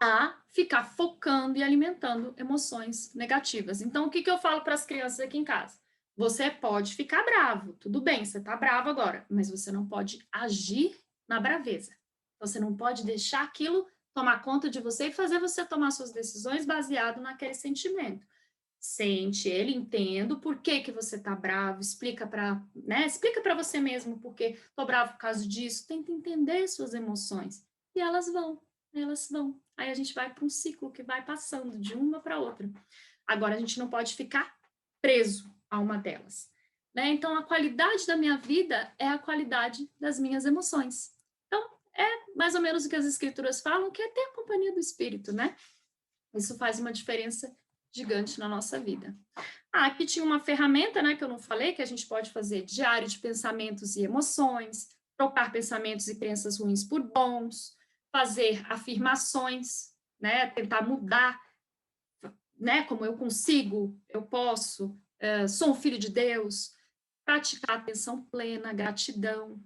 a ficar focando e alimentando emoções negativas. Então, o que eu falo para as crianças aqui em casa? você pode ficar bravo, tudo bem, você está bravo agora, mas você não pode agir na braveza. Você não pode deixar aquilo tomar conta de você e fazer você tomar suas decisões baseado naquele sentimento. Sente ele, entendo por que que você está bravo, explica para, né? Explica para você mesmo porque estou bravo por causa disso, tenta entender suas emoções. E elas vão. Aí a gente vai para um ciclo que vai passando de uma para outra. Agora a gente não pode ficar preso a uma delas, né? Então a qualidade da minha vida é a qualidade das minhas emoções. Então é mais ou menos o que as escrituras falam, que é ter a companhia do Espírito, né? Isso faz uma diferença gigante na nossa vida. Aqui tinha uma ferramenta, né, que eu não falei, que a gente pode fazer diário de pensamentos e emoções, trocar pensamentos e crenças ruins por bons, fazer afirmações, né, tentar mudar, né, como eu consigo, eu posso, sou um filho de Deus, praticar atenção plena, gratidão.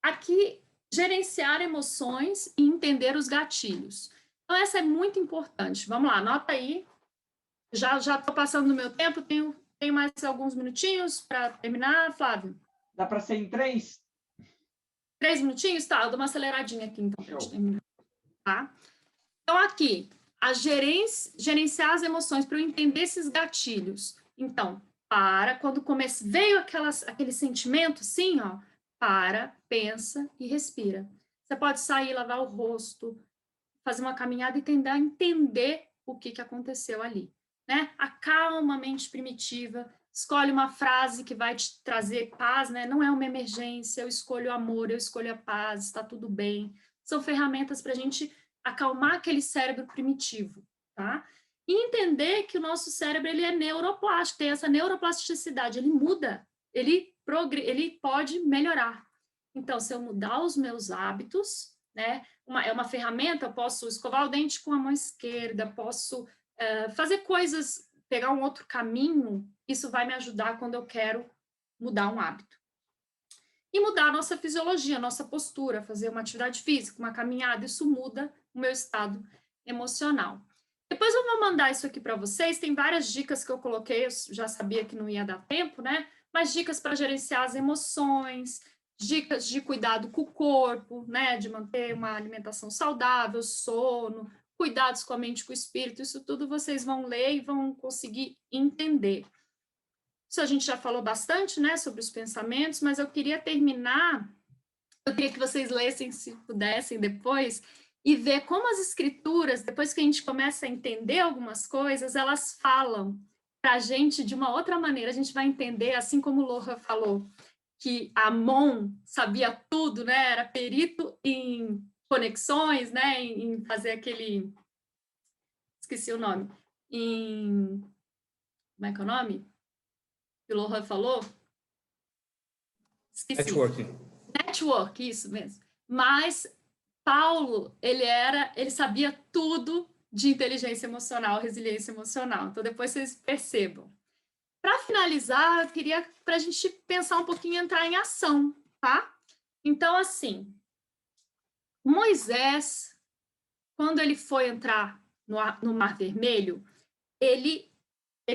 Aqui, gerenciar emoções e entender os gatilhos. Então, essa é muito importante. Vamos lá, anota aí. Já estou passando do meu tempo, tenho mais alguns minutinhos para terminar, Flávio? Dá para ser em 3? 3 minutinhos? Tá, eu dou uma aceleradinha aqui, então, para terminar. Tá? Então, aqui, gerenciar as emoções, para eu entender esses gatilhos. Então, quando veio aquele sentimento, assim, ó, pensa e respira. Você pode sair, lavar o rosto, fazer uma caminhada e tentar entender o que aconteceu ali, né? Acalma a mente primitiva, escolhe uma frase que vai te trazer paz, né? Não é uma emergência, eu escolho o amor, eu escolho a paz, está tudo bem. São ferramentas para a gente acalmar aquele cérebro primitivo, tá? E entender que o nosso cérebro, ele é neuroplástico, tem essa neuroplasticidade, ele muda, ele pode melhorar. Então, se eu mudar os meus hábitos, né? É uma ferramenta, eu posso escovar o dente com a mão esquerda, posso fazer coisas, pegar um outro caminho, isso vai me ajudar quando eu quero mudar um hábito. E mudar a nossa fisiologia, a nossa postura, fazer uma atividade física, uma caminhada, isso muda o meu estado emocional. Depois eu vou mandar isso aqui para vocês, tem várias dicas que eu coloquei, eu já sabia que não ia dar tempo, né? Mas dicas para gerenciar as emoções, dicas de cuidado com o corpo, né? De manter uma alimentação saudável, sono, cuidados com a mente e com o espírito, isso tudo vocês vão ler e vão conseguir entender. Isso a gente já falou bastante, né, sobre os pensamentos, mas eu queria terminar, eu queria que vocês lessem, se pudessem, depois, e ver como as escrituras, depois que a gente começa a entender algumas coisas, elas falam para a gente de uma outra maneira, a gente vai entender, assim como o Lohan falou, que Amon sabia tudo, né, era perito em conexões, né, em fazer aquele, esqueci o nome, como é que é o nome? Que o Lohan falou? Esqueci. Network, isso mesmo. Mas Paulo, ele sabia tudo de inteligência emocional, resiliência emocional. Então, depois vocês percebam. Para finalizar, eu queria para a gente pensar um pouquinho e entrar em ação, tá? Então, assim, Moisés, quando ele foi entrar no Mar Vermelho, ele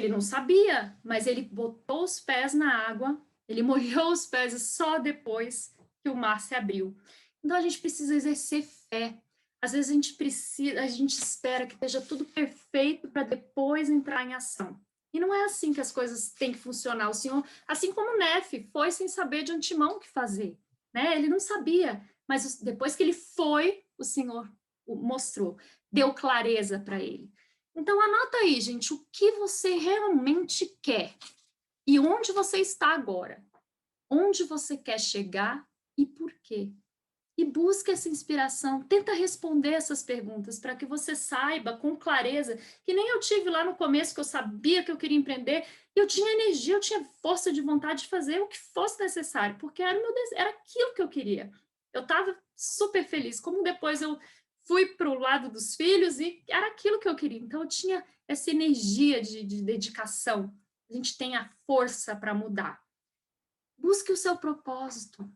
não sabia, mas ele botou os pés na água, ele molhou os pés e só depois que o mar se abriu. Então a gente precisa exercer fé. Às vezes a gente espera que esteja tudo perfeito para depois entrar em ação. E não é assim que as coisas têm que funcionar. O Senhor, assim como Nefe, foi sem saber de antemão o que fazer, né? Ele não sabia, mas depois que ele foi, o Senhor o mostrou, deu clareza para ele. Então, anota aí, gente, o que você realmente quer e onde você está agora. Onde você quer chegar e por quê. E busca essa inspiração, tenta responder essas perguntas para que você saiba com clareza, que nem eu tive lá no começo, que eu sabia que eu queria empreender, e eu tinha energia, eu tinha força de vontade de fazer o que fosse necessário, porque era aquilo que eu queria. Eu estava super feliz, como depois eu fui para o lado dos filhos e era aquilo que eu queria. Então, eu tinha essa energia de dedicação. A gente tem a força para mudar. Busque o seu propósito.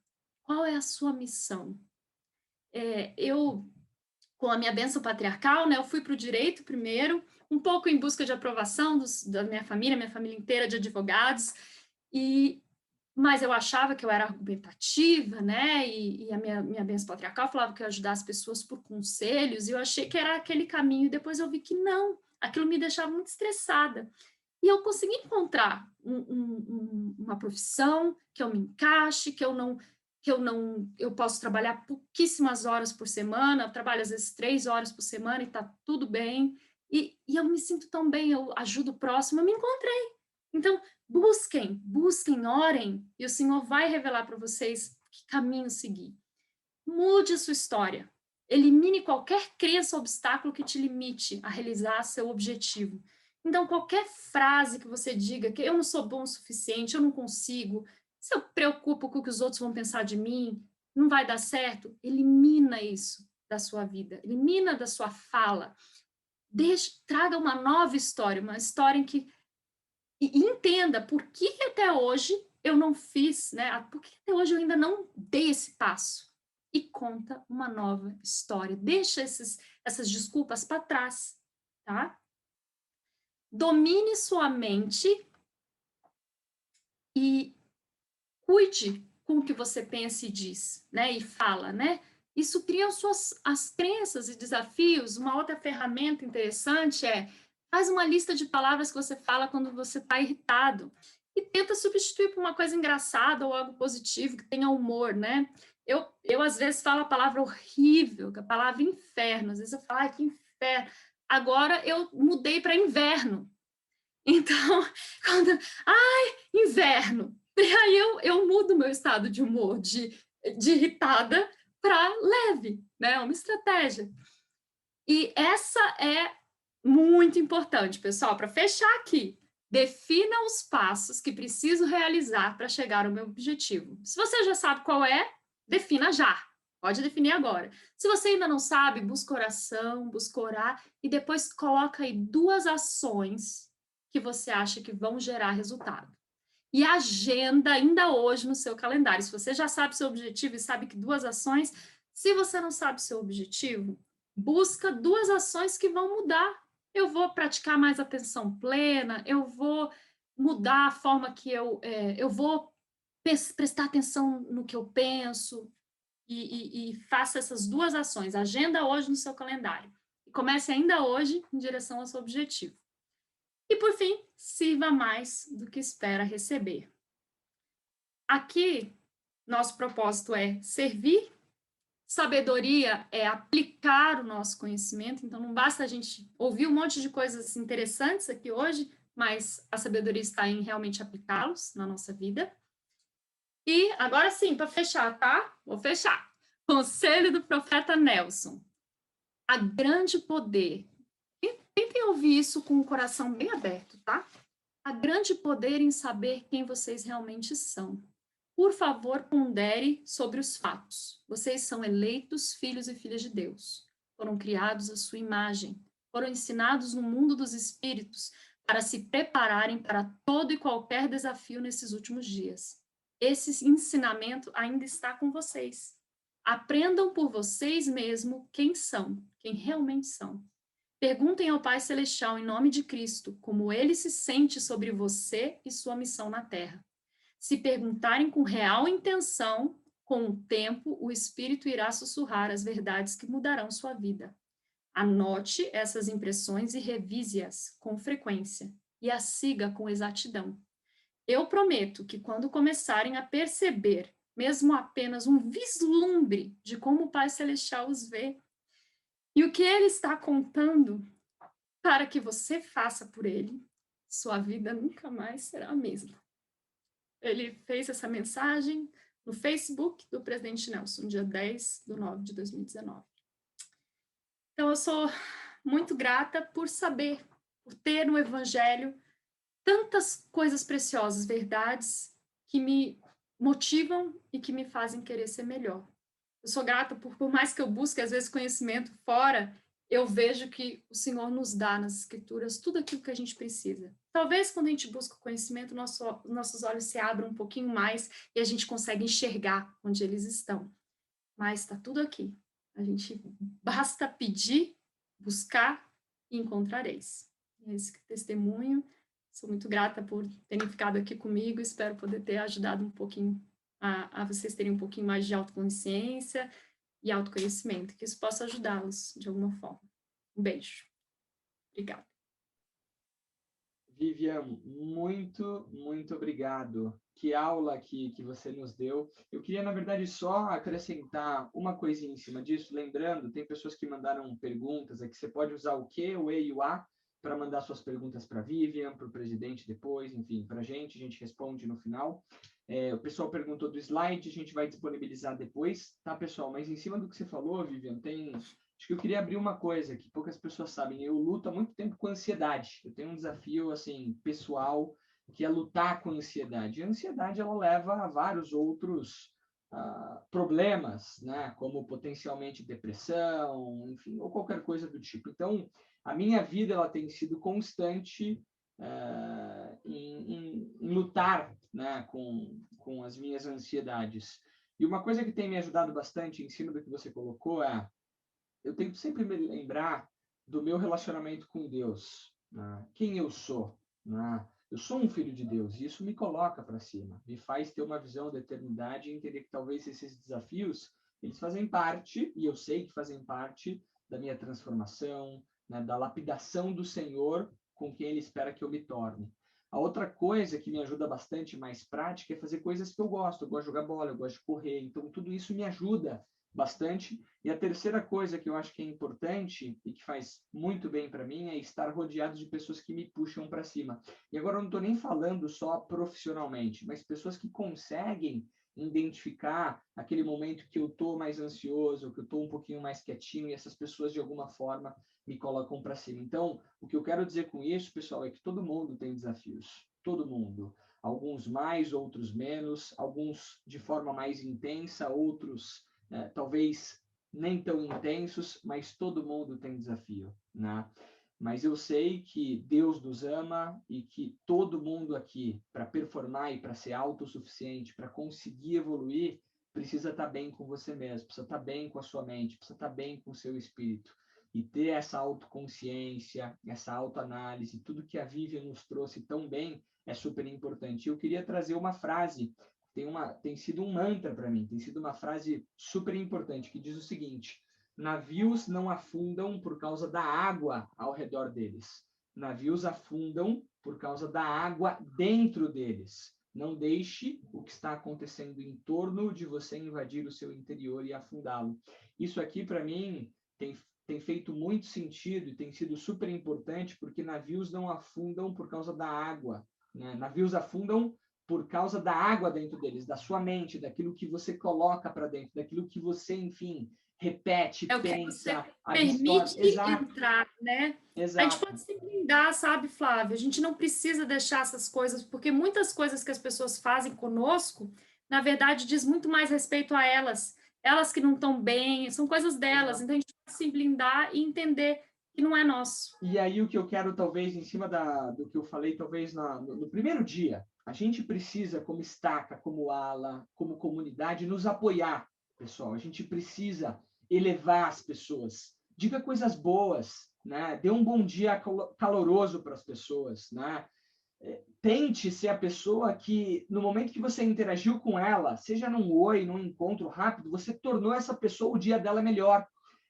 Qual é a sua missão? Eu, com a minha bênção patriarcal, né, eu fui para o direito primeiro, um pouco em busca de aprovação da minha família inteira de advogados, mas eu achava que eu era argumentativa, né? E a minha bênção patriarcal falava que eu ia ajudar as pessoas por conselhos, e eu achei que era aquele caminho, e depois eu vi que não, aquilo me deixava muito estressada. E eu consegui encontrar uma profissão que eu me encaixe, eu posso trabalhar pouquíssimas horas por semana, eu trabalho às vezes 3 horas por semana e está tudo bem, e eu me sinto tão bem, eu ajudo o próximo, eu me encontrei. Então, busquem, orem, e o Senhor vai revelar para vocês que caminho seguir. Mude a sua história. Elimine qualquer crença ou obstáculo que te limite a realizar seu objetivo. Então, qualquer frase que você diga que eu não sou bom o suficiente, eu não consigo, se eu preocupo com o que os outros vão pensar de mim, não vai dar certo, elimina isso da sua vida, elimina da sua fala. Traga uma nova história, uma história em que e entenda por que até hoje eu não fiz, né? Por que até hoje eu ainda não dei esse passo? E conta uma nova história. Deixa essas desculpas para trás, tá? Domine sua mente e cuide com o que você pensa e diz, né? E fala, né? Isso cria as crenças e desafios. Uma outra ferramenta interessante faz uma lista de palavras que você fala quando você está irritado e tenta substituir por uma coisa engraçada ou algo positivo, que tenha humor, né? Eu às vezes falo a palavra horrível, a palavra inferno. Às vezes eu falo, ai, que inferno. Agora eu mudei para inverno. Então, inverno. E aí eu mudo meu estado de humor de irritada para leve, né? É uma estratégia. E essa é muito importante, pessoal, para fechar aqui. Defina os passos que preciso realizar para chegar ao meu objetivo. Se você já sabe qual é, defina já. Pode definir agora. Se você ainda não sabe, busca oração, busca orar e depois coloca aí 2 ações que você acha que vão gerar resultado. E agenda ainda hoje no seu calendário. Se você já sabe seu objetivo e sabe que 2 ações, se você não sabe seu objetivo, busca 2 ações que vão mudar. Eu vou praticar mais atenção plena, eu vou mudar a forma que eu vou prestar atenção no que eu penso e faça essas 2 ações. Agenda hoje no seu calendário. E comece ainda hoje em direção ao seu objetivo. E, por fim, sirva mais do que espera receber. Aqui, nosso propósito é servir, sabedoria é aplicar o nosso conhecimento, então não basta a gente ouvir um monte de coisas interessantes aqui hoje, mas a sabedoria está em realmente aplicá-los na nossa vida. E agora sim, para fechar, tá? Vou fechar. Conselho do profeta Nelson. A grande poder. Tentem ouvir isso com o coração bem aberto, tá? Há grande poder em saber quem vocês realmente são. Por favor, pondere sobre os fatos. Vocês são eleitos filhos e filhas de Deus. Foram criados à sua imagem. Foram ensinados no mundo dos espíritos para se prepararem para todo e qualquer desafio nesses últimos dias. Esse ensinamento ainda está com vocês. Aprendam por vocês mesmos quem são, quem realmente são. Perguntem ao Pai Celestial, em nome de Cristo, como ele se sente sobre você e sua missão na Terra. Se perguntarem com real intenção, com o tempo, o Espírito irá sussurrar as verdades que mudarão sua vida. Anote essas impressões e revise-as com frequência, e as siga com exatidão. Eu prometo que quando começarem a perceber, mesmo apenas um vislumbre de como o Pai Celestial os vê, e o que ele está contando para que você faça por ele, sua vida nunca mais será a mesma. Ele fez essa mensagem no Facebook do presidente Nelson, dia 10/9/2019. Então, eu sou muito grata por saber, por ter no Evangelho tantas coisas preciosas, verdades que me motivam e que me fazem querer ser melhor. Eu sou grata por mais que eu busque, às vezes, conhecimento fora, eu vejo que o Senhor nos dá nas Escrituras tudo aquilo que a gente precisa. Talvez, quando a gente busca o conhecimento, nossos olhos se abram um pouquinho mais e a gente consegue enxergar onde eles estão. Mas está tudo aqui. A gente basta pedir, buscar e encontrareis. esse testemunho. Sou muito grata por terem ficado aqui comigo, espero poder ter ajudado um pouquinho a vocês terem um pouquinho mais de autoconsciência e autoconhecimento, que isso possa ajudá-los de alguma forma. Um beijo. Obrigada. Vivian, muito, muito obrigado. Que aula que você nos deu. Eu queria, na verdade, só acrescentar uma coisinha em cima disso. Lembrando, tem pessoas que mandaram perguntas aqui. Você pode usar o Q, o E e o A para mandar suas perguntas para a Vivian, para o presidente depois, enfim, para a gente responde no final. O pessoal perguntou do slide, a gente vai disponibilizar depois, tá, pessoal? Mas em cima do que você falou, Vivian, acho que eu queria abrir uma coisa que poucas pessoas sabem. Eu luto há muito tempo com ansiedade. Eu tenho um desafio, assim, pessoal, que é lutar com a ansiedade. E a ansiedade, ela leva a vários outros problemas, né? Como potencialmente depressão, enfim, ou qualquer coisa do tipo. Então, a minha vida, ela tem sido constante em lutar, né? Com as minhas ansiedades. E uma coisa que tem me ajudado bastante, em cima do que você colocou, eu tenho que sempre me lembrar do meu relacionamento com Deus, né? Quem eu sou, né? Eu sou um filho de Deus e isso me coloca para cima, me faz ter uma visão da eternidade e entender que talvez esses desafios, eles fazem parte, e eu sei que fazem parte da minha transformação, né? Da lapidação do Senhor com quem Ele espera que eu me torne. A outra coisa que me ajuda bastante, mais prática, é fazer coisas que eu gosto. Eu gosto de jogar bola, eu gosto de correr, então tudo isso me ajuda bastante. E a terceira coisa que eu acho que é importante e que faz muito bem para mim é estar rodeado de pessoas que me puxam para cima. E agora eu não estou nem falando só profissionalmente, mas pessoas que conseguem identificar aquele momento que eu estou mais ansioso, que eu estou um pouquinho mais quietinho, e essas pessoas de alguma forma me colocam para cima. Então, o que eu quero dizer com isso, pessoal, é que todo mundo tem desafios. Todo mundo. Alguns mais, outros menos, alguns de forma mais intensa, outros talvez nem tão intensos, mas todo mundo tem desafio, né? Mas eu sei que Deus nos ama e que todo mundo aqui, para performar e para ser autossuficiente, para conseguir evoluir, precisa estar bem com você mesmo, precisa estar bem com a sua mente, precisa estar bem com o seu espírito. E ter essa autoconsciência, essa autoanálise, tudo que a Vivian nos trouxe tão bem, é super importante. Eu queria trazer uma frase tem sido um mantra para mim, tem sido uma frase super importante, que diz o seguinte: navios não afundam por causa da água ao redor deles. Navios afundam por causa da água dentro deles. Não deixe o que está acontecendo em torno de você invadir o seu interior e afundá-lo. Isso aqui, para mim, tem feito muito sentido e tem sido super importante, porque navios não afundam por causa da água, né? Navios afundam por causa da água dentro deles, da sua mente, daquilo que você coloca para dentro, daquilo que você, enfim, repete, É o que pensa, você absorve. permite Exato, entrar, né? A gente exato. pode se blindar, sabe, Flávio? A gente não precisa deixar essas coisas, porque muitas coisas que as pessoas fazem conosco, na verdade, diz muito mais respeito a elas. Elas que não estão bem, são coisas delas. Exato. Então, a gente pode se blindar e entender que não é nosso. E aí o que eu quero, talvez, em cima do que eu falei, talvez no primeiro dia, a gente precisa, como estaca, como ala, como comunidade, nos apoiar, pessoal. A gente precisa elevar as pessoas. Diga coisas boas, né? Dê um bom dia caloroso para as pessoas, né? Tente ser a pessoa que, no momento que você interagiu com ela, seja num oi, num encontro rápido, você tornou essa pessoa o dia dela melhor.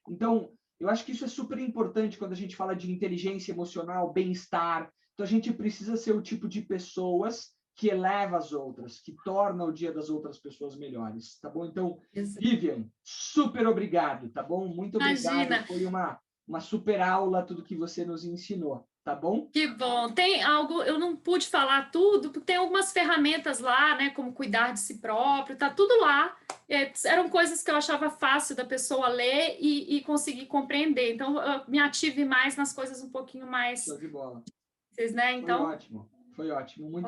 Então, eu acho que isso é super importante quando a gente fala de inteligência emocional, bem-estar. Então, a gente precisa ser o tipo de pessoas que eleva as outras, que torna o dia das outras pessoas melhores, tá bom? Então, Vivian, super obrigado, tá bom? Muito obrigado. Imagina. Foi uma super aula, tudo que você nos ensinou, tá bom? Que bom. Tem algo, eu não pude falar tudo, porque tem algumas ferramentas lá, né, como cuidar de si próprio, tá tudo lá. Eram coisas que eu achava fácil da pessoa ler e conseguir compreender. Então, eu me ative mais nas coisas um pouquinho mais, Show de bola. né? Então, Foi ótimo. Muito